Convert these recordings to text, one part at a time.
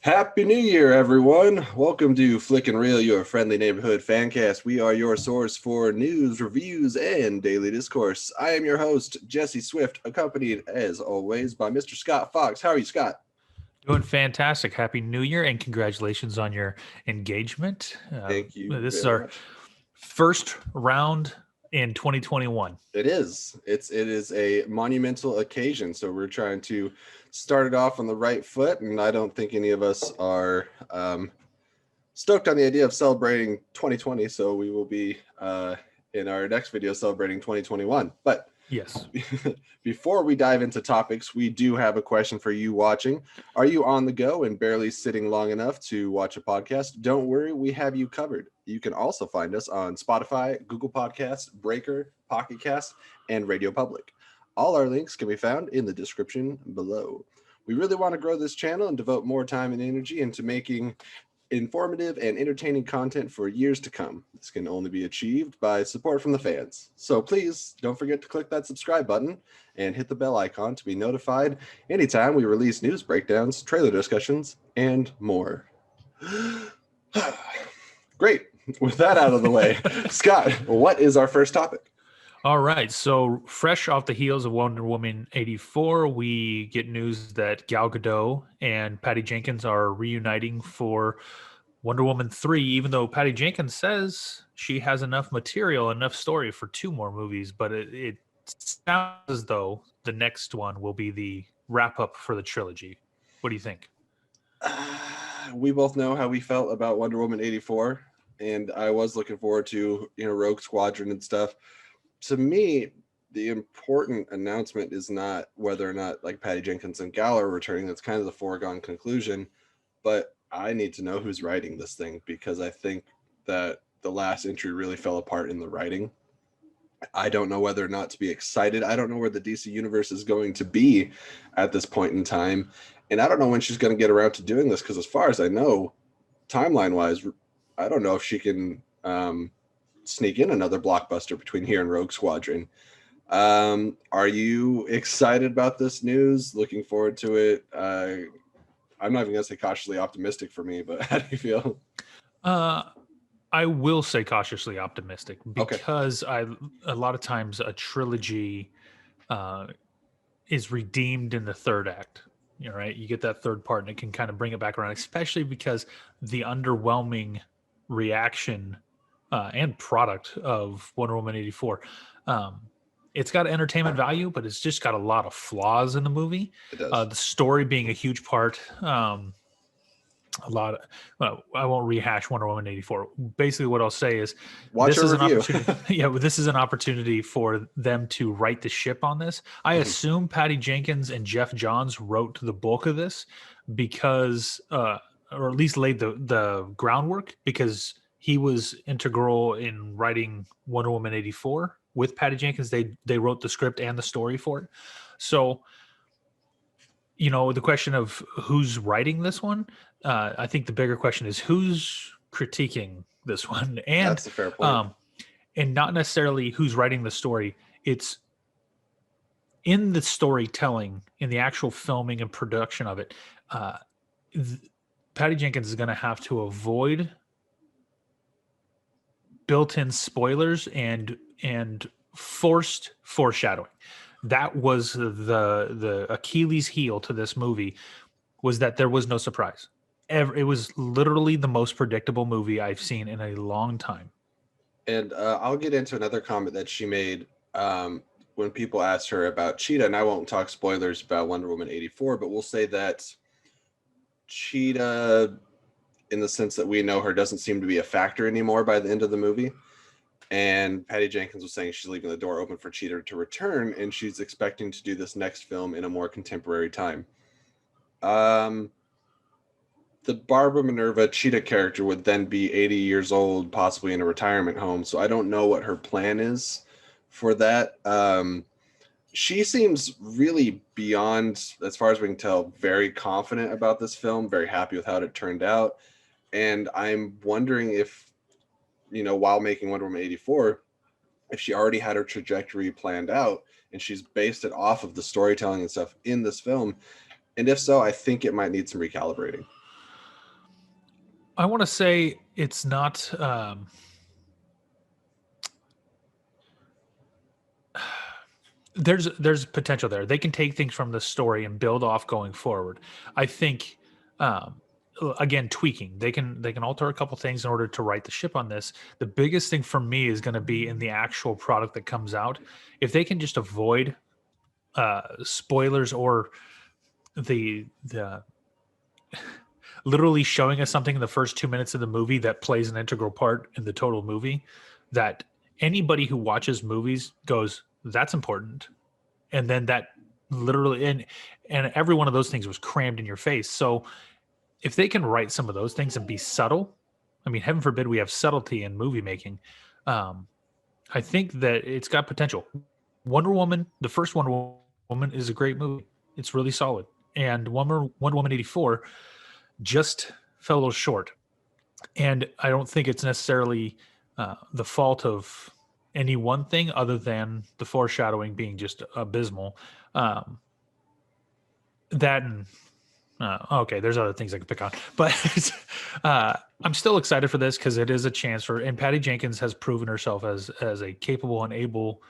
Happy New Year, everyone. Welcome to Flick and Reel, your friendly neighborhood fancast. We are your source for news, reviews, and daily discourse. I am your host, Jesse Swift, accompanied, as always, by Mr. Scott Fox. How are you, Scott? Doing fantastic. Happy New Year and congratulations on your engagement. Thank you This is very our much. first round in 2021. It is. It is a monumental occasion, so we're trying to start it off on the right foot, and I don't think any of us are stoked on the idea of celebrating 2020, so we will be in our next video celebrating 2021. But Yes. before we dive into topics, we do have a question for you watching. Are you on the go and barely sitting long enough to watch a podcast? Don't worry, we have you covered. You can also find us on Spotify, Google Podcasts, Breaker, Pocket Cast, and Radio Public. All our links can be found in the description below. We really want to grow this channel and devote more time and energy into making informative and entertaining content for years to come. This can only be achieved by support from the fans. So please don't forget to click that subscribe button and hit the bell icon to be notified anytime we release news breakdowns, trailer discussions, and more. Great. With that out of the way, Scott, what is our first topic? All right. So, fresh off the heels of Wonder Woman 84, we get news that Gal Gadot and Patty Jenkins are reuniting for Wonder Woman 3, even though Patty Jenkins says she has enough material, enough story for 2 more movies. But it sounds as though the next one will be the wrap up for the trilogy. What do you think? We both know how we felt about Wonder Woman 84, and I was looking forward to, Rogue Squadron and stuff. To me, the important announcement is not whether or not like Patty Jenkins and Gal are returning. That's kind of the foregone conclusion. But I need to know who's writing this thing, because I think that the last entry really fell apart in the writing. I don't know whether or not to be excited. I don't know where the DC universe is going to be at this point in time. And I don't know when she's going to get around to doing this, because as far as I know, timeline wise, I don't know if she can sneak in another blockbuster between here and Rogue Squadron. Are you excited about this news? Looking forward to it? I'm not even gonna say cautiously optimistic for me, but how do you feel? I will say cautiously optimistic Okay. because a lot of times a trilogy is redeemed in the third act. Right? You get that third part and it can kind of bring it back around, especially because the underwhelming reaction and product of Wonder Woman 84. It's got entertainment value, but it's just got a lot of flaws in the movie. It does. The story being a huge part. A lot of, well, I won't rehash Wonder Woman 84. Basically, what I'll say is Watch this a is an review. opportunity. Yeah, this is an opportunity for them to right the ship on this. I assume Patty Jenkins and Jeff Johns wrote the bulk of this because, or at least laid the groundwork, because he was integral in writing Wonder Woman 84 with Patty Jenkins. They wrote the script and the story for it. So, the question of who's writing this one, I think the bigger question is who's critiquing this one, That's a fair point. and not necessarily who's writing the story. It's in the storytelling, in the actual filming and production of it. Patty Jenkins is going to have to avoid built-in spoilers and forced foreshadowing. That was the Achilles heel to this movie, was that there was no surprise. It was literally the most predictable movie I've seen in a long time. And I'll get into another comment that she made when people asked her about Cheetah, and I won't talk spoilers about Wonder Woman 84, but we'll say that Cheetah, in the sense that we know her, doesn't seem to be a factor anymore by the end of the movie. And Patty Jenkins was saying she's leaving the door open for Cheetah to return, and she's expecting to do this next film in a more contemporary time. The Barbara Minerva Cheetah character would then be 80 years old, possibly in a retirement home. So I don't know what her plan is for that. She seems really beyond, as far as we can tell, very confident about this film, very happy with how it turned out. And I'm wondering if, while making Wonder Woman 84, if she already had her trajectory planned out and she's based it off of the storytelling and stuff in this film. And if so, I think it might need some recalibrating. I want to say it's not. There's potential there. They can take things from the story and build off going forward. I think, um, again, tweaking. They can alter a couple things in order to right the ship on this. The biggest thing for me is going to be in the actual product that comes out. If they can just avoid spoilers or the literally showing us something in the first 2 minutes of the movie that plays an integral part in the total movie, that anybody who watches movies goes, that's important. And then that literally, and every one of those things was crammed in your face. So if they can write some of those things and be subtle, I mean, heaven forbid we have subtlety in movie making. Um, I think that it's got potential. Wonder Woman, the first Wonder Woman, is a great movie. It's really solid. And Wonder Woman 84 just fell a little short. And I don't think it's necessarily the fault of any one thing other than the foreshadowing being just abysmal. That and okay, there's other things I can pick on, but I'm still excited for this because it is a chance for. And Patty Jenkins has proven herself as a capable and able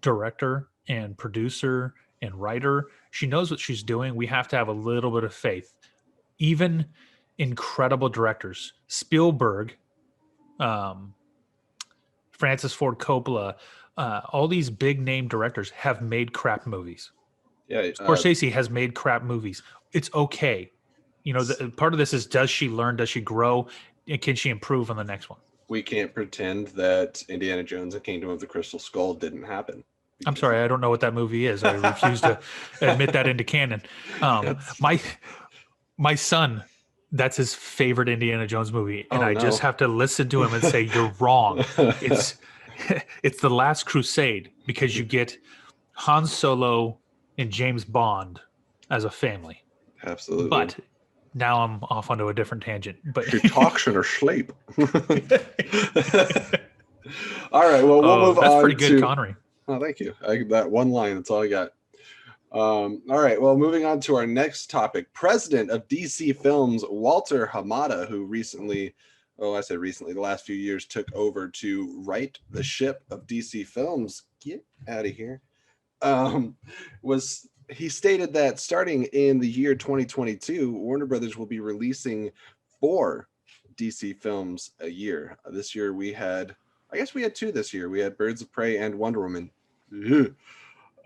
director and producer and writer. She knows what she's doing. We have to have a little bit of faith. Even incredible directors, Spielberg, Francis Ford Coppola, all these big name directors have made crap movies. Yeah, Scorsese has made crap movies. It's okay. You know, part of this is, does she learn? Does she grow? And can she improve on the next one? we can't pretend that Indiana Jones and Kingdom of the Crystal Skull didn't happen. I'm sorry, I don't know what that movie is. I refuse to admit that into canon. My son, that's his favorite Indiana Jones movie, and I just have to listen to him and say, "You're wrong." It's The Last Crusade, because you get Han Solo and James Bond as a family. Absolutely. But now I'm off onto a different tangent. But she talks in her sleep. All right. Well, we'll move on. That's pretty good, Connery. Oh, thank you. That one line. That's all I got. All right. Well, moving on to our next topic. President of DC Films, Walter Hamada, who recently, the last few years, took over to right the ship of DC Films. Get out of here. He stated that starting in the year 2022, Warner Brothers will be releasing 4 DC films a year. This year we had 2 this year. We had Birds of Prey and Wonder Woman.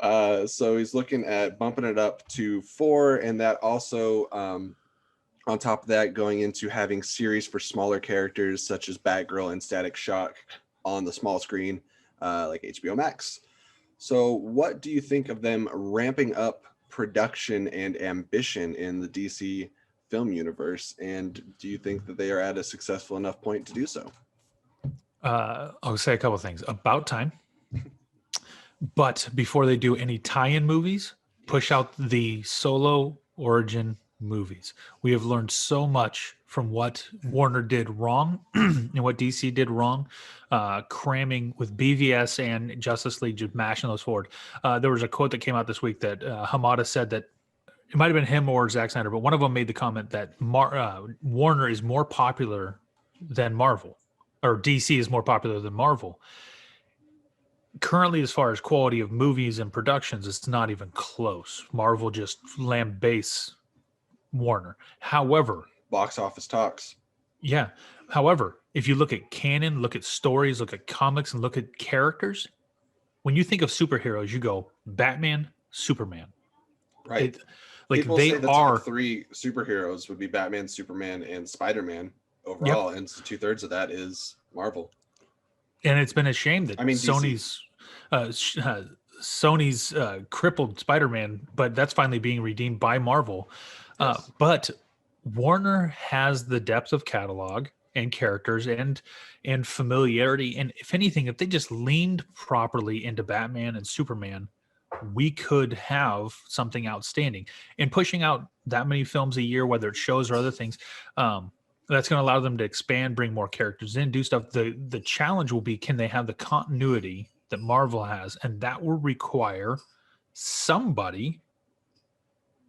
So he's looking at bumping it up to 4, and that also, on top of that, going into having series for smaller characters such as Batgirl and Static Shock on the small screen, like HBO Max. So what do you think of them ramping up production and ambition in the DC film universe? And do you think that they are at a successful enough point to do so? I'll say a couple of things. About time. But before they do any tie-in movies, push out the solo origin movies. We have learned so much from what Warner did wrong and what DC did wrong, cramming with BVS and Justice League, just mashing those forward. There was a quote that came out this week that Hamada said that it might have been him or Zack Snyder, but one of them made the comment that Warner is more popular than Marvel, or DC is more popular than Marvel. Currently, as far as quality of movies and productions, it's not even close. Marvel just lambasts Warner. However, box office talks. Yeah. However, if you look at canon, look at stories, look at comics, and look at characters, when you think of superheroes, you go Batman, Superman. Right. People say the top 3 superheroes would be Batman, Superman, and Spider-Man overall, and so 2/3 of that is Marvel. And it's been a shame that Sony's crippled Spider-Man, but that's finally being redeemed by Marvel. Yes. But Warner has the depth of catalog and characters and familiarity. And if anything, if they just leaned properly into Batman and Superman, we could have something outstanding. And pushing out that many films a year, whether it's shows or other things, that's going to allow them to expand, bring more characters in, do stuff. The challenge will be, can they have the continuity that Marvel has? And that will require somebody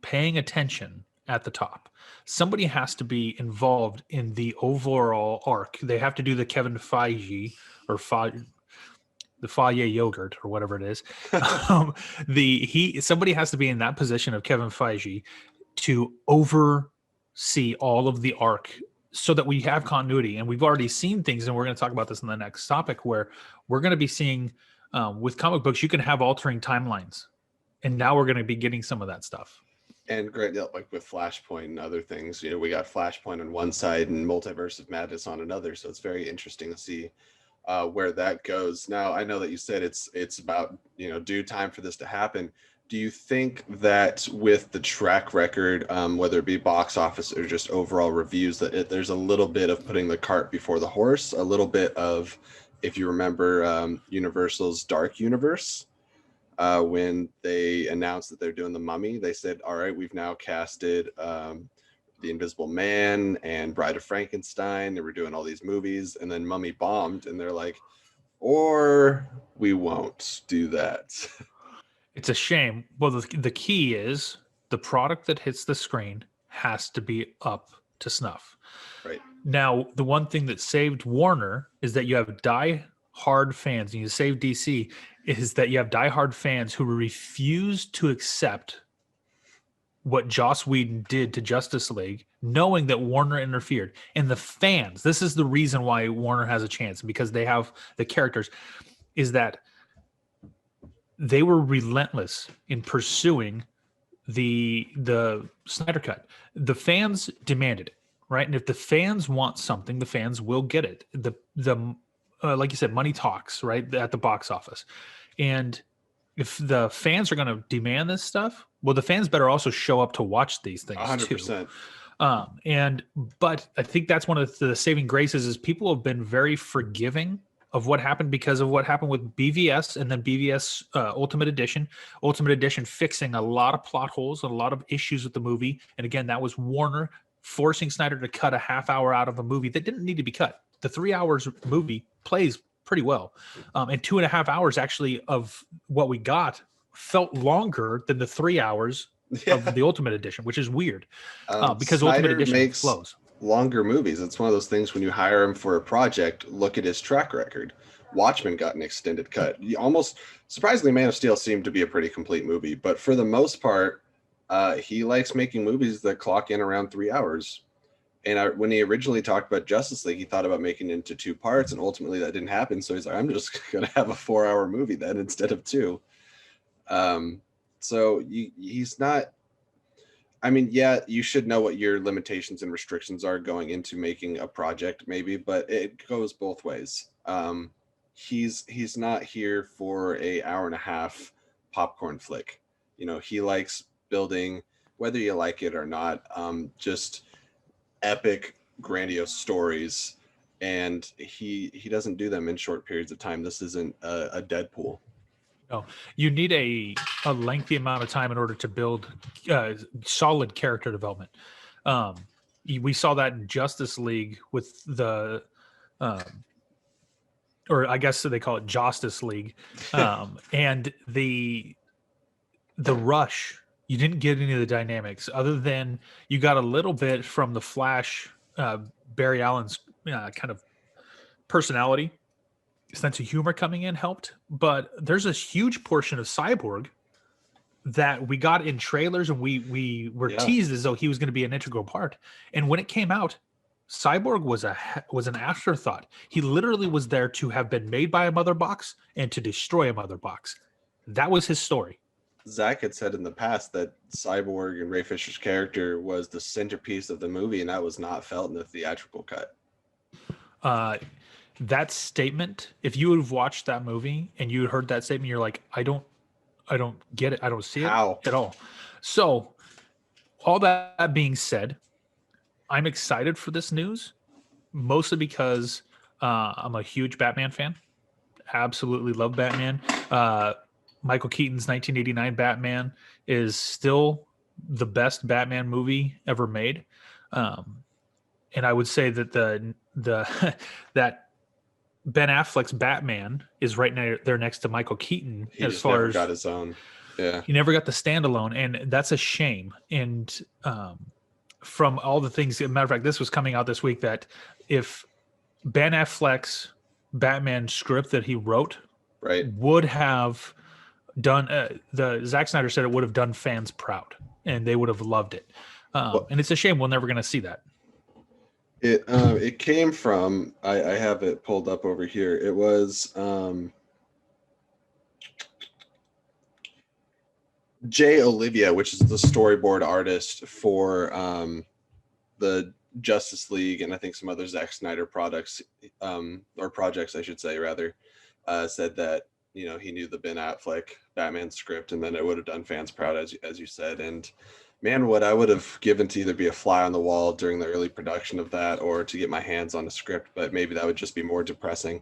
paying attention at the top. Somebody has to be involved in the overall arc. They have to do the Kevin Feige or the Faye yogurt or whatever it is. Somebody has to be in that position of Kevin Feige to oversee all of the arc so that we have continuity. And we've already seen things, and we're going to talk about this in the next topic, where we're going to be seeing with comic books, you can have altering timelines. And now we're going to be getting some of that stuff. And great, like with Flashpoint and other things, we got Flashpoint on one side and Multiverse of Madness on another. So it's very interesting to see where that goes. Now, I know that you said it's about, due time for this to happen. Do you think that with the track record, whether it be box office or just overall reviews, that there's a little bit of putting the cart before the horse, a little bit of, if you remember Universal's Dark Universe, when they announced that they're doing The Mummy, they said, all right, we've now casted The Invisible Man and Bride of Frankenstein, and we're doing all these movies, and then Mummy bombed, and they're like, or we won't do that. It's a shame. Well, the key is the product that hits the screen has to be up to snuff. Right. Now, the one thing that saved Warner is that you have die-hard fans, and you save DC, is that you have die-hard fans who refuse to accept what Joss Whedon did to Justice League, knowing that Warner interfered. And the fans, this is the reason why Warner has a chance, because they have the characters, is that they were relentless in pursuing the Snyder Cut. The fans demanded it, right? And if the fans want something, the fans will get it. The like you said, money talks, right, at the box office. And if the fans are going to demand this stuff, well, the fans better also show up to watch these things 100%. too. But I think that's one of the saving graces is people have been very forgiving of what happened because of what happened with BVS and then BVS Ultimate Edition fixing a lot of plot holes, a lot of issues with the movie. And again, that was Warner forcing Snyder to cut a half hour out of a movie that didn't need to be cut. The 3 hours movie plays pretty well. And 2.5 hours actually of what we got felt longer than the 3 hours of the Ultimate Edition, which is weird because Snyder Ultimate Edition makes flows. Longer movies. It's one of those things when you hire him for a project, look at his track record. Watchmen got an extended cut. Almost surprisingly, Man of Steel seemed to be a pretty complete movie, but for the most part, he likes making movies that clock in around 3 hours. And when he originally talked about Justice League, he thought about making it into 2 parts, and ultimately that didn't happen. So he's like, I'm just going to have a 4-hour movie then instead of 2. So he's not, I mean, yeah, you should know what your limitations and restrictions are going into making a project maybe, but it goes both ways. He's not here for a 1.5 hour popcorn flick. He likes building, whether you like it or not, just epic, grandiose stories, and he doesn't do them in short periods of time. This isn't a Deadpool. No, you need a lengthy amount of time in order to build solid character development. We saw that in Justice League with the, or I guess they call it Justice League, and the rush. You didn't get any of the dynamics other than you got a little bit from the Flash, Barry Allen's kind of personality, sense of humor coming in helped. But there's a huge portion of Cyborg that we got in trailers and we were teased as though he was going to be an integral part. And when it came out, Cyborg was an afterthought. He literally was there to have been made by a mother box and to destroy a mother box. That was his story. Zach had said in the past that Cyborg and Ray Fisher's character was the centerpiece of the movie, and that was not felt in the theatrical cut. That statement, if you would have watched that movie and you had heard that statement, you're like, I don't get it. I don't see it at all. So all that being said, I'm excited for this news, mostly because I'm a huge Batman fan. Absolutely love Batman. Michael Keaton's 1989 Batman is still the best Batman movie ever made. And I would say that that Ben Affleck's Batman is right there next to Michael Keaton. He as far as got his own. Yeah. He never got the standalone, and that's a shame. And from all the things, as a matter of fact, this was coming out this week, that if Ben Affleck's Batman script that he wrote Right. would have done, the Zack Snyder said it would have done fans proud and they would have loved it. And it's a shame we're never going to see that. It came from, I have it pulled up over here. It was Jay Olivia, which is the storyboard artist for the Justice League and I think some other Zack Snyder products, or projects, I should say, rather, said that, you know, he knew the Ben Affleck Batman script and then it would have done fans proud, as you said. And man, what I would have given to either be a fly on the wall during the early production of that or to get my hands on a script, but maybe that would just be more depressing.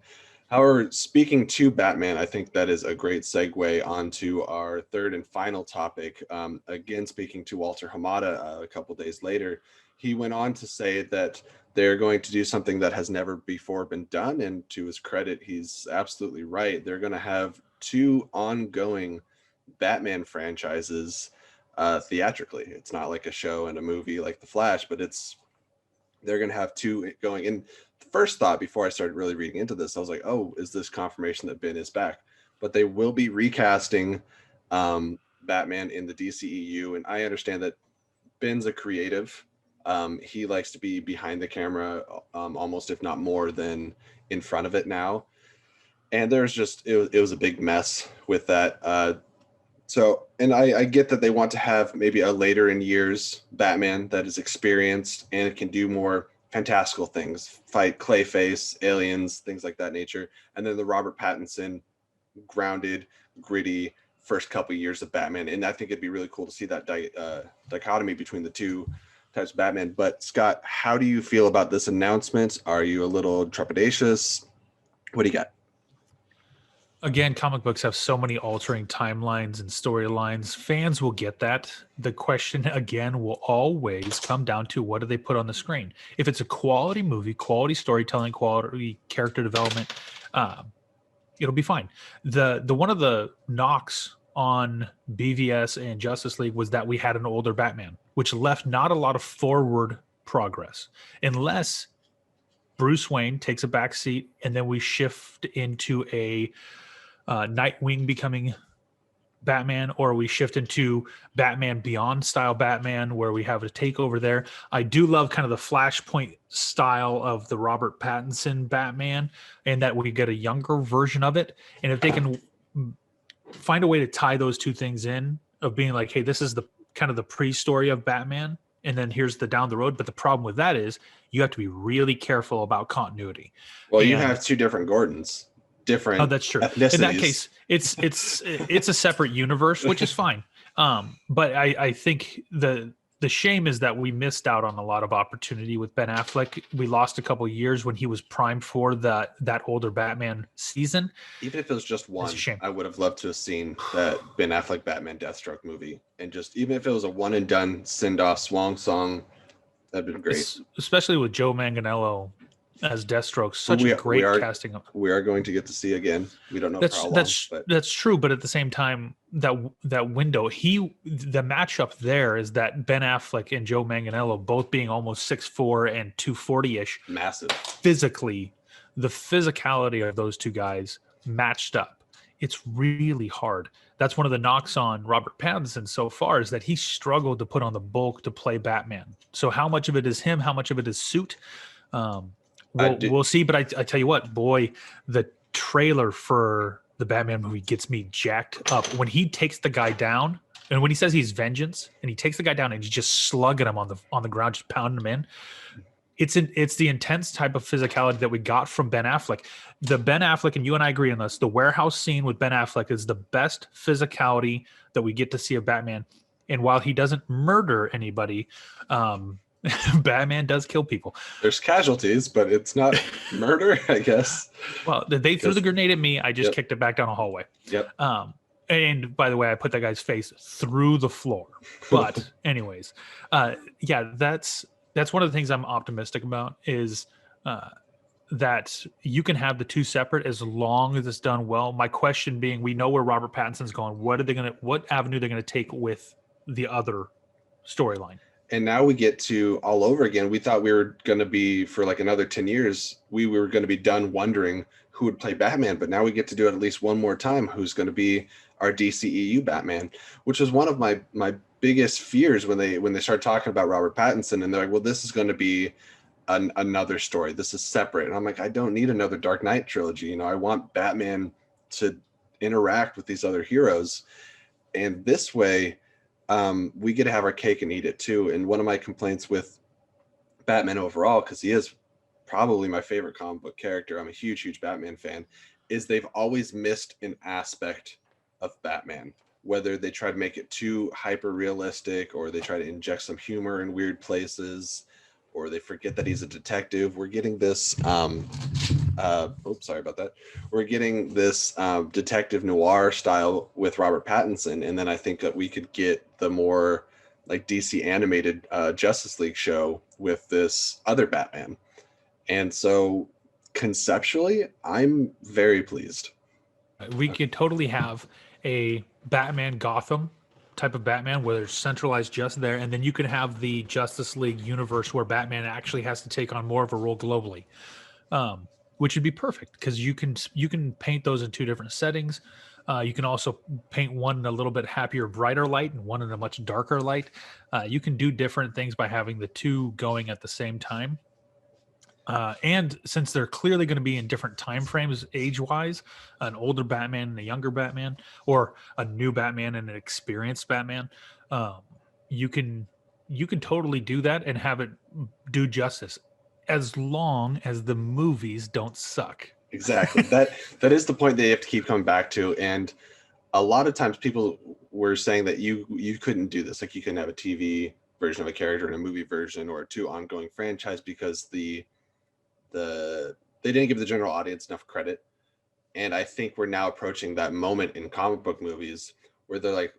However, speaking to Batman, I think that is a great segue onto our third and final topic. Again, speaking to Walter Hamada a couple days later, he went on to say that they're going to do something that has never before been done. And to his credit, he's absolutely right. They're going to have 2 ongoing Batman franchises theatrically. It's not like a show and a movie like The Flash, but they're going to have 2 going. And the first thought before I started really reading into this, I was like, oh, is this confirmation that Ben is back? But they will be recasting Batman in the DCEU. And I understand that Ben's a creative. He likes to be behind the camera almost, if not more than in front of it now. And there's just, it was a big mess with that. So, and I get that they want to have maybe a later in years Batman that is experienced and it can do more fantastical things, fight Clayface, aliens, things like that nature. And then the Robert Pattinson grounded, gritty first couple of years of Batman. And I think it'd be really cool to see that dichotomy between the 2 types of Batman. But Scott, how do you feel about this announcement? Are you a little trepidatious? What do you got? Again, comic books have so many altering timelines and storylines. Fans will get that. The question, again, will always come down to what do they put on the screen? If it's a quality movie, quality storytelling, quality character development, it'll be fine. The one of the knocks on BVS and Justice League was that we had an older Batman, which left not a lot of forward progress. Unless Bruce Wayne takes a back seat and then we shift into a Nightwing becoming Batman, or we shift into Batman Beyond style Batman where we have a takeover there. I do love kind of the Flashpoint style of the Robert Pattinson Batman, and that we get a younger version of it. And if they can find a way to tie those 2 things in, of being like, hey, this is the kind of the pre-story of Batman, and then here's the down the road. But the problem with that is you have to be really careful about continuity. Well, you have 2 different Gordons. Different. Oh, that's true. Ethnicities. In that case, it's a separate universe, which is fine. But I think the shame is that we missed out on a lot of opportunity with Ben Affleck. We lost a couple of years when he was primed for that older Batman season. Even if it was just one, shame. I would have loved to have seen that Ben Affleck Batman Deathstroke movie, and just even if it was a one and done send off swan song, that'd been great. Especially with Joe Manganiello as Deathstroke, such a great casting. We are going to get to see again. We don't know that's for how long, but that's true. But at the same time, that window, the matchup there is that Ben Affleck and Joe Manganiello both being almost 6'4" and 240-ish, massive physically, the physicality of those 2 guys matched up. It's really hard. That's one of the knocks on Robert Pattinson so far, is that he struggled to put on the bulk to play Batman. So how much of it is him? How much of it is suit? We'll see. But I tell you what, boy, the trailer for the Batman movie gets me jacked up. When he takes the guy down, and when he says he's vengeance, and he takes the guy down and he's just slugging him on the ground, just pounding him in. It's the intense type of physicality that we got from Ben Affleck. The Ben Affleck, and you and I agree on this, the warehouse scene with Ben Affleck is the best physicality that we get to see of Batman. And while he doesn't murder anybody, Batman does kill people. There's casualties, but it's not murder, I guess. Well, they threw the grenade at me. I just kicked it back down a hallway. Yep. And by the way, I put that guy's face through the floor. But anyways, yeah, that's one of the things I'm optimistic about is that you can have the 2 separate as long as it's done well. My question being, we know where Robert Pattinson's going. What avenue they're going to take with the other storyline? And now we get to all over again. We thought we were going to be, for like another 10 years, we were going to be done wondering who would play Batman. But now we get to do it at least one more time. Who's going to be our DCEU Batman, which was one of my biggest fears when they started talking about Robert Pattinson. And they're like, well, this is going to be another story. This is separate. And I'm like, I don't need another Dark Knight trilogy. You know, I want Batman to interact with these other heroes. And this way, we get to have our cake and eat it too. And one of my complaints with Batman overall, because he is probably my favorite comic book character, I'm a huge Batman fan, is they've always missed an aspect of Batman. Whether they try to make it too hyper realistic, or they try to inject some humor in weird places, or they forget that he's a detective. We're getting this sorry about that. We're getting this detective noir style with Robert Pattinson, and then I think that we could get the more like DC animated Justice League show with this other Batman. And so conceptually, I'm very pleased. We could totally have a Batman Gotham type of Batman where there's centralized just there, and then you can have the Justice League universe where Batman actually has to take on more of a role globally, which would be perfect because you can paint those in two different settings. You can also paint one in a little bit happier, brighter light and one in a much darker light. You can do different things by having the two going at the same time. And since they're clearly going to be in different time frames age-wise, an older Batman and a younger Batman, or a new Batman and an experienced Batman, you can totally do that and have it do justice, as long as the movies don't suck. Exactly. That is the point that you have to keep coming back to. And a lot of times people were saying that you couldn't do this. Like you couldn't have a TV version of a character and a movie version, or a two ongoing franchise, because they didn't give the general audience enough credit. And I think we're now approaching that moment in comic book movies where they're like,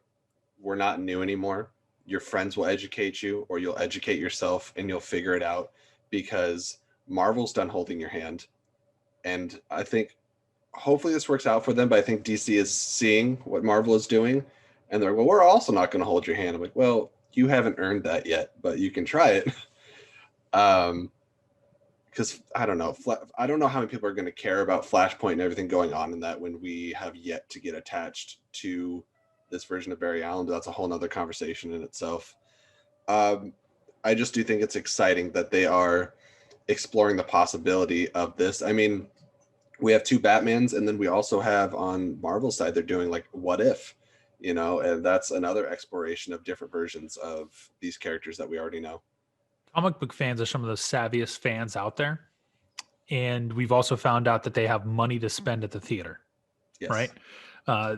we're not new anymore. Your friends will educate you, or you'll educate yourself and you'll figure it out, because Marvel's done holding your hand. And I think hopefully this works out for them, but I think DC is seeing what Marvel is doing, and they're like, well, we're also not going to hold your hand. I'm like, well, you haven't earned that yet, but you can try it. Because I don't know how many people are going to care about Flashpoint and everything going on in that when we have yet to get attached to this version of Barry Allen. But that's a whole nother conversation in itself. I just do think it's exciting that they are exploring the possibility of this. I mean, we have two Batmans, and then we also have on Marvel's side, they're doing like what if, and that's another exploration of different versions of these characters that we already know. Comic book fans are some of the savviest fans out there. And we've also found out that they have money to spend at the theater, Yes. right?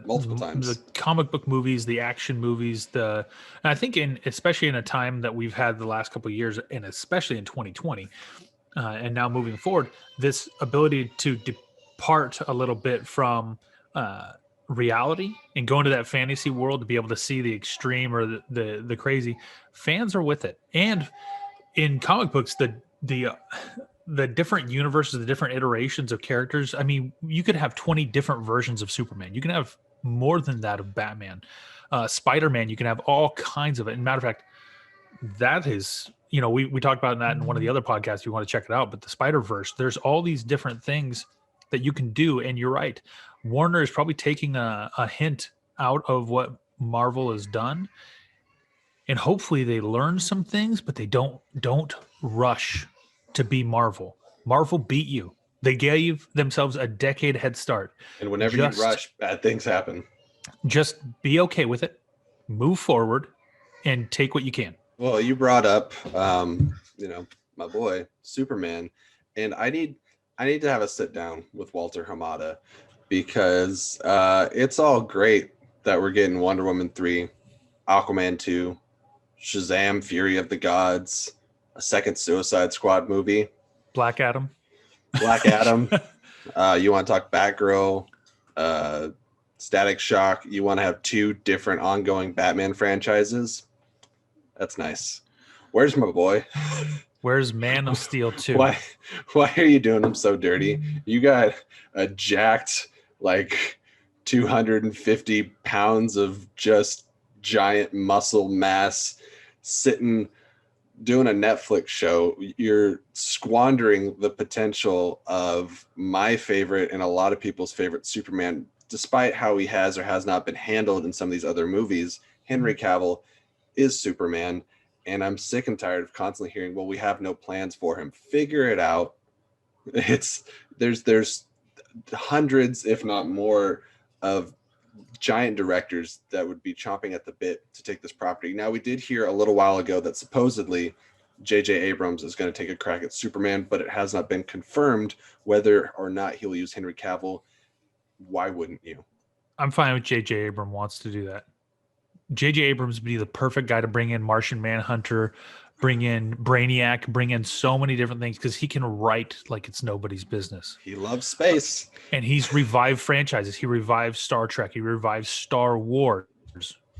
Multiple times. The comic book movies, the action movies, and I think especially in a time that we've had the last couple of years, and especially in 2020, and now moving forward, this ability to depart a little bit from reality and go into that fantasy world to be able to see the extreme or the crazy, fans are with it. And in comic books, the different universes, the different iterations of characters. I mean, you could have 20 different versions of Superman. You can have more than that of Batman. Spider-Man, you can have all kinds of it. And matter of fact, that is, we talked about that in one of the other podcasts. You want to check it out. But the Spider-Verse, there's all these different things that you can do. And you're right. Warner is probably taking a hint out of what Marvel has done. And hopefully they learn some things, but they don't rush to be Marvel. Marvel beat you. They gave themselves a decade head start. And whenever you rush, bad things happen. Just be okay with it. Move forward and take what you can. Well, you brought up, my boy, Superman. And I need to have a sit down with Walter Hamada, because it's all great that we're getting Wonder Woman 3, Aquaman 2, Shazam, Fury of the Gods, a second Suicide Squad movie. Black Adam. You want to talk Batgirl, Static Shock. You want to have two different ongoing Batman franchises. That's nice. Where's my boy? Where's Man of Steel 2? Why are you doing him so dirty? You got a jacked, 250 pounds of just giant muscle mass sitting doing a Netflix show, you're squandering the potential of my favorite and a lot of people's favorite Superman, despite how he has or has not been handled in some of these other movies. Henry Cavill is Superman, and I'm sick and tired of constantly hearing, well, we have no plans for him. Figure it out. There's hundreds, if not more, of giant directors that would be chomping at the bit to take this property. Now, we did hear a little while ago that supposedly J.J. Abrams is going to take a crack at Superman, but it has not been confirmed whether or not he'll use Henry Cavill. Why wouldn't you? I'm fine with J.J. Abrams wants to do that. J.J. Abrams would be the perfect guy to bring in Martian Manhunter, bring in Brainiac, bring in so many different things because he can write like it's nobody's business. He loves space. And he's revived franchises. He revived Star Trek. He revived Star Wars,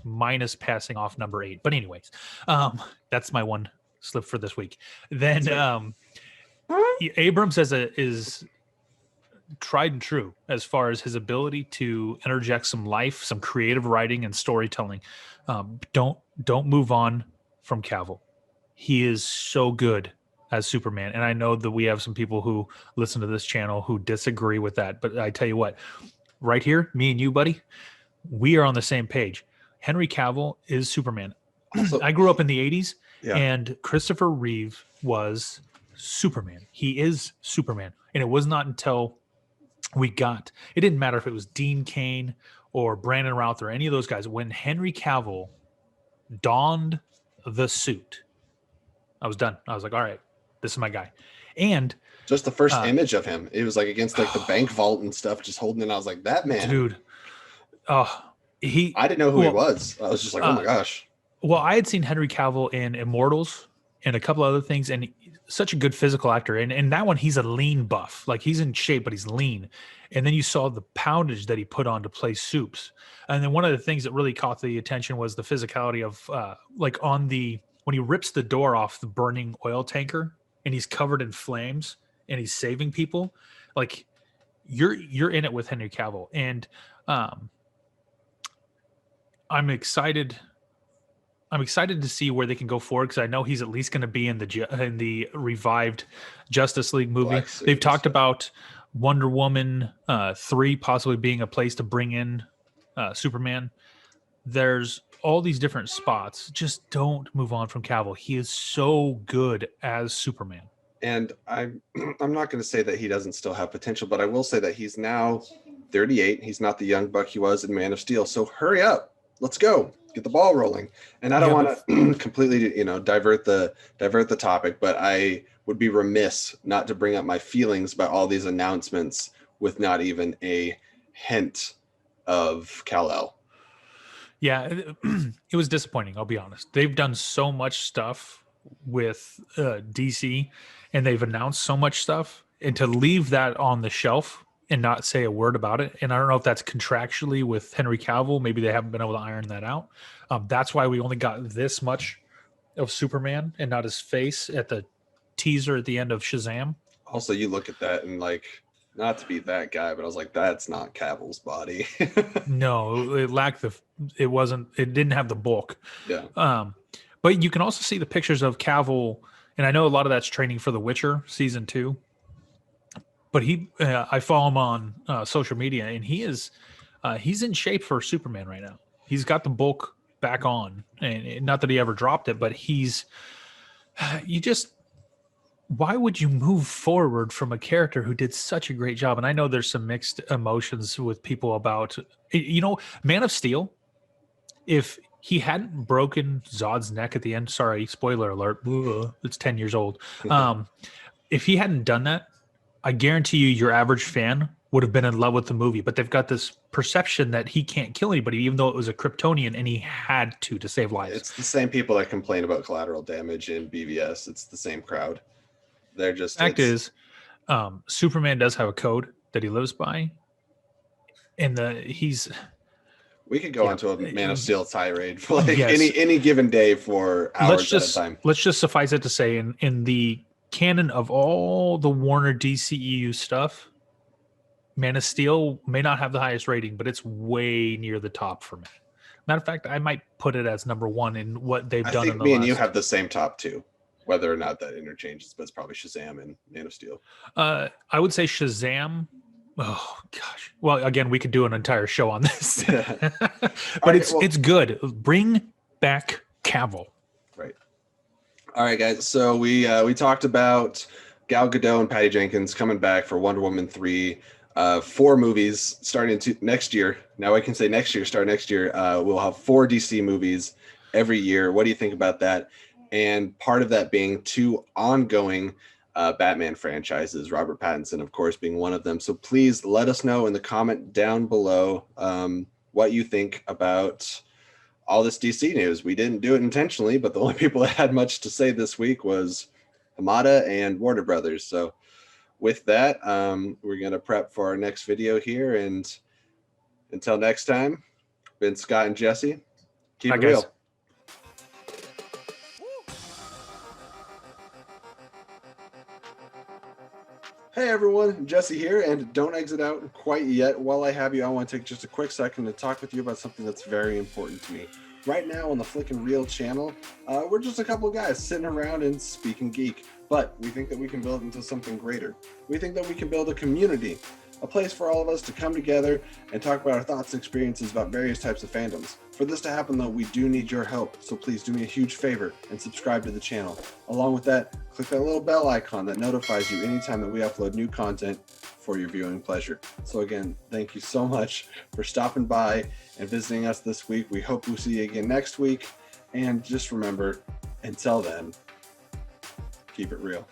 minus passing off number 8. But anyways, that's my one slip for this week. Then Abrams is tried and true as far as his ability to interject some life, some creative writing and storytelling. Don't move on from Cavill. He is so good as Superman. And I know that we have some people who listen to this channel who disagree with that. But I tell you what, right here, me and you, buddy, we are on the same page. Henry Cavill is Superman. Also, I grew up in the 80s, and Christopher Reeve was Superman. He is Superman. And it was not until it didn't matter if it was Dean Cain or Brandon Routh or any of those guys, when Henry Cavill donned the suit, I was done. I was like, all right, this is my guy. And just the first image of him, it was like against like the bank vault and stuff, just holding it. I was like, that man, dude. I didn't know who he was. I was just like, oh my gosh. Well, I had seen Henry Cavill in Immortals and a couple other things, and such a good physical actor. And that one, he's a lean buff. Like, he's in shape, but he's lean. And then you saw the poundage that he put on to play Soups. And then one of the things that really caught the attention was the physicality of when he rips the door off the burning oil tanker and he's covered in flames and he's saving people. Like, you're in it with Henry Cavill. And I'm excited to see where they can go forward, because I know he's at least going to be in the revived Justice League movie. They've talked about Wonder Woman 3 possibly being a place to bring in Superman. There's all these different spots. Just don't move on from Cavill. He is so good as Superman. And I'm not going to say that he doesn't still have potential, but I will say that he's now 38. He's not the young buck he was in Man of Steel. So hurry up. Let's go. Get the ball rolling. And I don't want to completely, divert the topic, but I would be remiss not to bring up my feelings about all these announcements with not even a hint of Kal-El. Yeah, it was disappointing. I'll be honest. They've done so much stuff with DC, and they've announced so much stuff, and to leave that on the shelf and not say a word about it. And I don't know if that's contractually with Henry Cavill. Maybe they haven't been able to iron that out. That's why we only got this much of Superman and not his face at the teaser at the end of Shazam. Also, you look at that and, like, not to be that guy, but I was like, that's not Cavill's body. No, it didn't have the bulk. Yeah. But you can also see the pictures of Cavill, and I know a lot of that's training for The Witcher season 2. But I follow him on social media, and he's in shape for Superman right now. He's got the bulk back on, and not that he ever dropped it, but why would you move forward from a character who did such a great job? And I know there's some mixed emotions with people about, Man of Steel. If he hadn't broken Zod's neck at the end, sorry, spoiler alert, it's 10 years old. If he hadn't done that, I guarantee you your average fan would have been in love with the movie, but they've got this perception that he can't kill anybody, even though it was a Kryptonian and he had to save lives. It's the same people that complain about collateral damage in BVS. It's the same crowd. They're just... Fact is, Superman does have a code that he lives by, and we could go onto a Man of Steel tirade for any given day for hours at a time. Let's just suffice it to say, in the canon of all the Warner DCEU stuff, Man of Steel may not have the highest rating, but it's way near the top for me. Matter of fact, I might put it as number 1 in what they've done. I think me and you have the same top 2. whether or not that interchanges, but it's probably Shazam and Man of Steel. I would say Shazam. Oh gosh. Well, again, we could do an entire show on this, but right, it's good. Bring back Cavill. Right. All right, guys. So we talked about Gal Gadot and Patty Jenkins coming back for Wonder Woman 3. 4 movies starting next year. Now I can say next year, we'll have 4 DC movies every year. What do you think about that? And part of that being 2 ongoing Batman franchises, Robert Pattinson, of course, being one of them. So please let us know in the comment down below what you think about all this DC news. We didn't do it intentionally, but the only people that had much to say this week was Hamada and Warner Brothers. So with that, we're going to prep for our next video here. And until next time, been Scott and Jesse. Keep it real. Hey everyone, Jesse here, and don't exit out quite yet. While I have you, I want to take just a quick second to talk with you about something that's very important to me. Right now on the Flickin' Real channel, we're just a couple of guys sitting around and speaking geek, but we think that we can build into something greater. We think that we can build a community, a place for all of us to come together and talk about our thoughts and experiences about various types of fandoms. For this to happen though, we do need your help, so please do me a huge favor and subscribe to the channel. Along with that, click that little bell icon that notifies you anytime that we upload new content for your viewing pleasure. So again, thank you so much for stopping by and visiting us this week. We hope we'll see you again next week. And just remember, until then, keep it real.